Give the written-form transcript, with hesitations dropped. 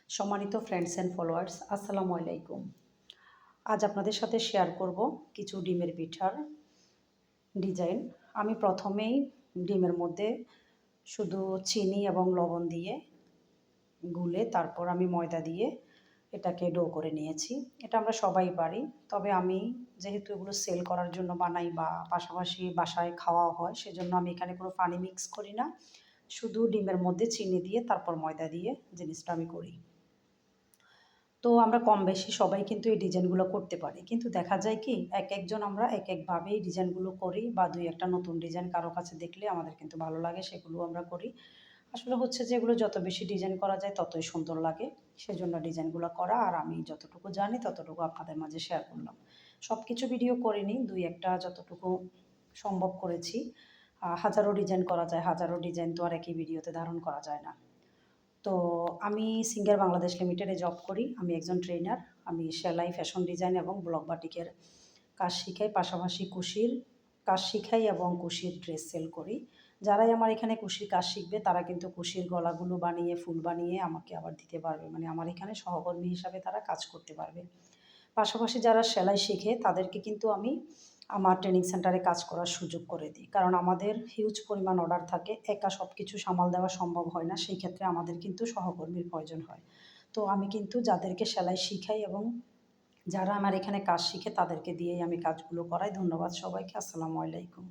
সম্মানিত friends and followers, আসসালামু আলাইকুম। আজ আপনাদের সাথে শেয়ার করব কিছু ডিমের পিঠার ডিজাইন। আমি প্রথমেই ডিমের মধ্যে শুধু চিনি এবং লবণ দিয়ে গুলে তারপর আমি ময়দা দিয়ে এটাকে ডো করে নিয়েছি। এটা আমরা সবাই পারি, তবে আমি যেহেতু এগুলো সেল করার জন্য বানাই বা পাশাপাশি বাসায় খাওয়া হয়, সেজন্য আমি এখানে কোনো পানি মিক্স করি না। শুধু ডিমের মধ্যে চিনি দিয়ে তারপর ময়দা দিয়ে জিনিসটা আমি করি। তো আমরা কম বেশি সবাই কিন্তু এই ডিজাইনগুলো করতে পারি, কিন্তু দেখা যায় কি একজন আমরা এক একভাবে এই ডিজাইনগুলো করি, বা দুই একটা নতুন ডিজাইন কারো কাছে দেখলে আমাদের কিন্তু ভালো লাগে, সেগুলো আমরা করি। আসলে হচ্ছে যে এগুলো যত বেশি ডিজাইন করা যায় ততই সুন্দর লাগে, সেজন্য ডিজাইনগুলো করা। আর আমি যতটুকু জানি ততটুকু আপনাদের মাঝে শেয়ার করলাম। সব কিছু ভিডিও করিনি, দুই একটা যতটুকু সম্ভব করেছি। হাজারো ডিজাইন করা যায়, হাজারো ডিজাইন তো আর একই ভিডিওতে ধারণ করা যায় না। তো আমি সিঙ্গার বাংলাদেশ লিমিটেডে জব করি। আমি একজন ট্রেনার। আমি সেলাই, ফ্যাশন ডিজাইন এবং ব্লক বাটিকের কাজ শিখাই, পাশাপাশি কুশির কাজ শিখাই এবং কুশির ড্রেস সেল করি। যারাই আমার এখানে কুশির কাজ শিখবে তারা কিন্তু কুশির গলাগুলো বানিয়ে, ফুল বানিয়ে আমাকে আবার দিতে পারবে, মানে আমার এখানে সহকর্মী হিসাবে তারা কাজ করতে পারবে। পাশাপাশি যারা সেলাই শিখে তাদেরকে কিন্তু আমি আমার ট্রেনিং সেন্টারে কাজ করার সুযোগ করে দিই, কারণ আমাদের হিউজ পরিমাণ অর্ডার থাকে, একা সব কিছু সামাল দেওয়া সম্ভব হয় না, সেই ক্ষেত্রে আমাদের কিন্তু সহকর্মীর প্রয়োজন হয়। তো আমি কিন্তু যাদেরকে সেলাই শিখাই এবং যারা আমার এখানে কাজ শিখে তাদেরকে দিয়েই আমি কাজগুলো করাই। ধন্যবাদ সবাইকে। আসসালামু আলাইকুম।